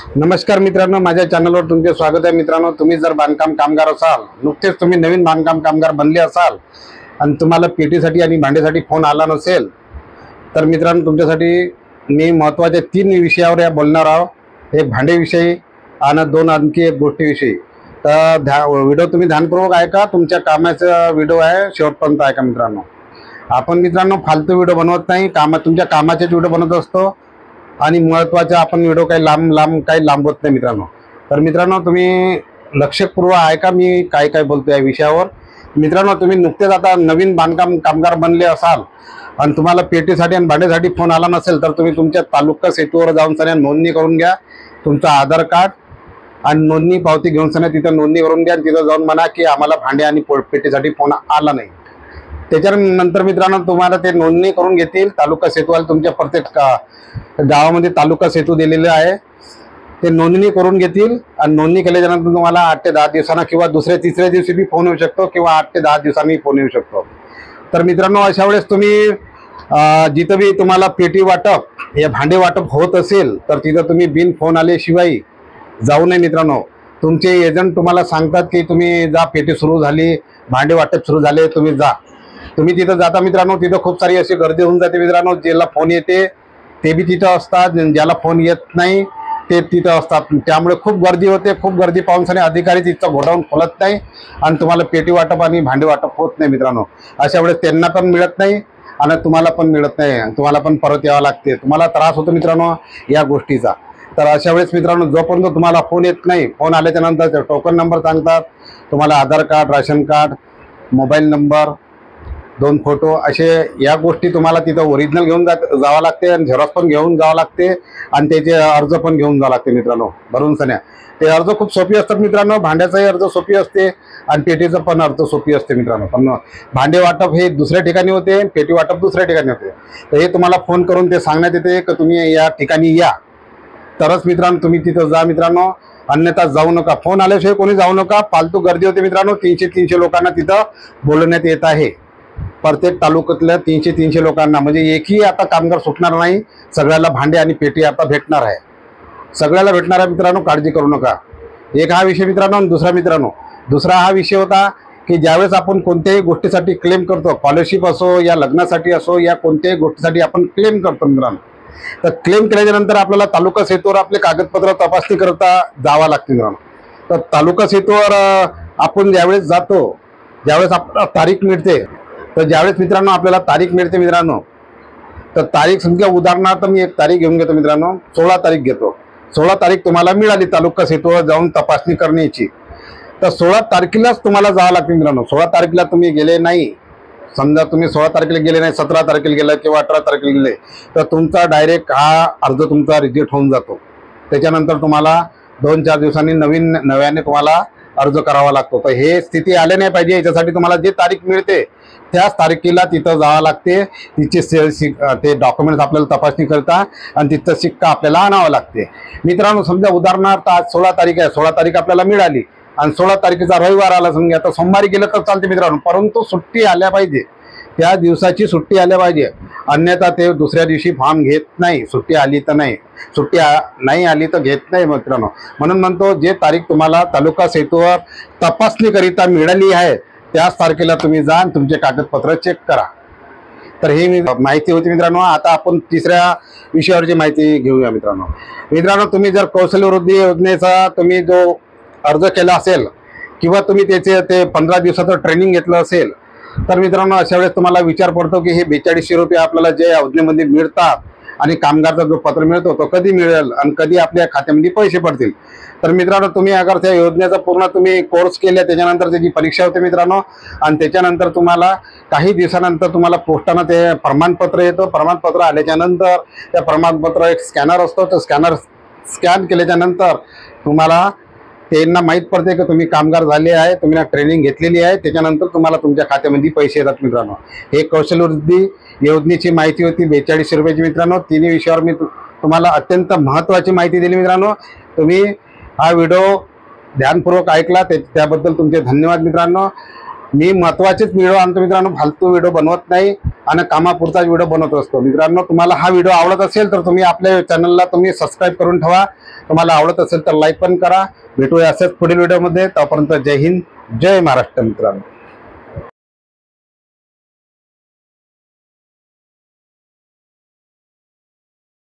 नमस्कार मित्रांनो, माझ्या चॅनलवर तुमचे स्वागत आहे। मित्रांनो, तुम्ही जर बांधकाम कामगार असाल, नुकतेच तुम्ही नवीन बांधकाम कामगार बनले असाल आणि तुम्हाला पेटीसाठी आणि भांड्यासाठी फोन आला नसेल, तर मित्रांनो तुमच्यासाठी मी महत्त्वाच्या 3 विषयावर या बोलणार आहोत। एक भांडेविषयी आणि 2 आणखी एक गोष्टीविषयी। तर व्हिडिओ तुम्ही ध्यानपूर्वक ऐका, तुमच्या कामाचा व्हिडिओ आहे, शेवटपर्यंत ऐका मित्रांनो। आपण मित्रांनो फालतू व्हिडिओ बनवत नाही, तुमच्या कामाचेच व्हिडिओ बनवत असतो आणि महत्त्वाचे आपण व्हिडिओ काही लांबवत नाही मित्रांनो। तर मित्रांनो तुम्ही लक्षपूर्वक ऐका मी काय काय बोलतो या विषयावर। मित्रांनो, तुम्ही नुकतेच आता नवीन बांधकाम कामगार बनले असाल आणि तुम्हाला पेटीसाठी आणि भांड्यासाठी फोन आला नसेल, तर तुम्ही तुमच्या तालुका सेतूवर जाऊन सन्या नोंदणी करून घ्या। तुमचं आधार कार्ड आणि नोंदणी पावती घेऊन सन्या तिथं नोंदणी करून घ्या। तिथं जाऊन म्हणा की आम्हाला भांडे आणि पेटीसाठी फोन आला नाही। त्याच्यानंतर मित्रांनो तुम्हाला ते नोंदणी करून घेतील तालुका सेतूवाले। तुमच्या प्रत्येक गावामध्ये तालुका सेतू दिलेले आहे, ते नोंदणी करून घेतील आणि नोंदणी केल्यानंतर तुम्हाला 8 ते 10 दिवसांना किंवा दुसऱ्या तिसऱ्या दिवशी बी फोन येऊ शकतो किंवा 8 ते 10 दिवसांनी फोन येऊ शकतो। तर मित्रांनो अशा वेळेस तुम्ही जिथं बी तुम्हाला पेटी वाटप या भांडे वाटप होत असेल, तर तिथं तुम्ही बिन फोन आल्याशिवाय जाऊ नये मित्रांनो। तुमचे एजंट तुम्हाला सांगतात की तुम्ही जा, पेटी सुरू झाली, भांडे वाटप सुरू झाले, तुम्ही जा। तुम्ही तिथं जाता मित्रांनो, तिथं खूप सारी अशी गर्दी होऊन जाते मित्रांनो। ज्याला फोन येते ते बी तिथं असतात, ज्याला फोन येत नाही ते तिथं असतात। त्यामुळे खूप गर्दी होते। खूप गर्दी पाहून सनी अधिकारी तिथं घोडावून खोलत नाही आणि तुम्हाला पेटी वाटप आणि भांडे वाटप होत नाही मित्रांनो। अशा वेळेस त्यांना पण मिळत नाही आणि तुम्हाला पण मिळत नाही, तुम्हाला पण परत यावं लागते। तुम्हाला त्रास होतो मित्रांनो या गोष्टीचा। तर अशा वेळेस मित्रांनो जोपर्यंत तुम्हाला फोन येत नाही, फोन आल्याच्या नंतर टोकन नंबर सांगतात तुम्हाला, Aadhaar card, ration card, mobile number, 2 photo, असे या गोष्टी तुम्हाला तिथं ओरिजिनल घेऊन जावं लागते आणि झेरॉक्स पण घेऊन जावं लागते आणि त्याचे अर्ज पण घेऊन जावं लागते मित्रांनो भरून सन्या। ते अर्ज खूप सोपी असतात मित्रांनो। भांड्याचाही अर्ज सोपी असते आणि पेटीचं पण अर्ज सोपी असते मित्रांनो। पण भांडे वाटप हे दुसऱ्या ठिकाणी होते, पेटी वाटप दुसऱ्या ठिकाणी होते। तर हे तुम्हाला फोन करून ते सांगण्यात येते की तुम्ही या ठिकाणी या, तरच मित्रांनो तुम्ही तिथं जा मित्रांनो, अन्यथा जाऊ नका। फोन आल्याशिवाय कोणी जाऊ नका, फालतू गर्दी होते मित्रांनो। 300 लोकांना तिथं बोलवण्यात येत आहे, प्रत्येक तालुक्यातल्या 300 लोकांना। म्हणजे एकही आता कामगार सुटणार नाही, सगळ्याला भांडे आणि पेटी आता भेटणार आहे, सगळ्याला भेटणार आहे मित्रांनो, काळजी करू नका। एक हा विषय मित्रांनो। दुसरा हा विषय होता की ज्यावेळेस आपण कोणत्याही गोष्टीसाठी क्लेम करतो, स्कॉलरशिप असो या लग्नासाठी असो या कोणत्याही गोष्टीसाठी आपण क्लेम करतो मित्रांनो, तर क्लेम केल्याच्या नंतर आपल्याला तालुका सेतूवर आपले कागदपत्र तपासणी करता जावं लागते मित्रांनो। तर तालुका सेतूवर आपण ज्यावेळेस जातो, ज्यावेळेस आपल्याला तारीख मिळते, तर ज्यावेळेस मित्रांनो आपल्याला तारीख मिळते मित्रांनो, तर तारीख समजा उदाहरणार्थ मी एक तारीख घेऊन घेतो मित्रांनो, 16 तारीख घेतो। 16 तारीख तुम्हाला मिळाली तालुका सेतूवर जाऊन तपासणी करण्याची, तर 16 तारखेलाच तुम्हाला जावं लागते मित्रांनो। 16 तारखेला तुम्ही गेले नाही, समजा तुम्ही 16 तारखेला गेले नाही, 17 तारखेला गेला किंवा 18 तारखेला गेले, तर तुमचा डायरेक्ट हा अर्ज तुमचा रिजेक्ट होऊन जातो। त्याच्यानंतर तुम्हाला 2-4 दिवसांनी नव्याने तुम्हाला अर्ज करावा लागतो। तर हे स्थिती आले नाही पाहिजे, याच्यासाठी तुम्हाला जे तारीख मिळते त्याच तारखेला तिथं जावं लागते। तिचे ते डॉक्युमेंट्स आपल्याला तपासणी करता आणि तिथं शिक्का आपल्याला आणावं लागते मित्रांनो। समजा उदाहरणार्थ आज 16 तारीख आहे, 16 तारीख आपल्याला मिळाली आणि 16 तारखेचा रविवार आला समजा, आता सोमवारी गेलं तर चालते मित्रांनो, परंतु सुट्टी आल्या पाहिजे, त्या दिवसाची सुट्टी आल्या पाहिजे, अन्यथा ते दुसऱ्या दिवशी फॉर्म घेत नाही। सुट्टी आली तर नाही, सुट्टी नाही आली तर घेत नाही मित्रांनो। म्हणून म्हणतो जे तारीख तुम्हाला तालुका सेतूवर तपासणीकरिता मिळाली आहे त्याच तारखेला तुम्ही जा आणि तुमचे कागदपत्र चेक करा। तर ही माहिती होती मित्रांनो। आता आपण तिसऱ्या विषयावरची माहिती घेऊया मित्रांनो। तुम्ही जर कौशल्य वृद्धी योजनेचा तुम्ही जो अर्ज केला असेल किंवा तुम्ही त्याचे ते 15 दिवसाचं ट्रेनिंग घेतलं असेल, तर मित्रांनो अशा वेळेस तुम्हाला विचार पडतो की हे 4200 रुपये आपल्याला जे योजनेमध्ये मिळतात आणि कामगारचा जो पत्र मिळतो तो कधी मिळेल आणि कधी आपल्या खात्यामध्ये पैसे पडतील। तर मित्रांनो तुम्ही अगर त्या योजनेचा पूर्ण तुम्ही कोर्स केला, त्याच्यानंतर त्याची परीक्षा होते मित्रांनो, आणि त्याच्यानंतर तुम्हाला काही दिवसानंतर तुम्हाला पोस्टानं ते प्रमाणपत्र येतं। प्रमाणपत्र आल्याच्या नंतर त्या प्रमाणपत्र एक स्कॅनर असतो, तो स्कॅनर स्कॅन केल्याच्या नंतर तुम्हाला त्यांना माहीत पडते की तुम्ही कामगार झाले आहे, तुम्ही ट्रेनिंग घेतलेली आहे, त्याच्यानंतर तुम्हाला तुमच्या खात्यामध्ये पैसे येतात मित्रांनो। हे कौशल्य वृद्धी योजनेची माहिती होती 4200 रुपयाची मित्रांनो। 3 विषयावर मी तुम्हाला अत्यंत महत्त्वाची माहिती दिली मित्रांनो। तुम्ही हा व्हिडिओ ध्यानपूर्वक ऐकला त्याबद्दल तुमचे धन्यवाद मित्रांनो। मी महत्वाचेच व्हिडिओ आणतो मित्रांनो, फालतू व्हिडिओ बनवत नाही आणि कामापुरताच व्हिडिओ बनवत असतो मित्रांनो. तुम्हाला हा व्हिडिओ आवडत असेल तर तुम्ही आपल्या चॅनलला तुम्ही सबस्क्राईब करून ठेवा. तुम्हाला आवडत असेल तर लाईक पण करा. भेटूया असेच पुढील व्हिडिओमध्ये. तोपर्यंत जय हिंद, जय महाराष्ट्र मित्रांनो.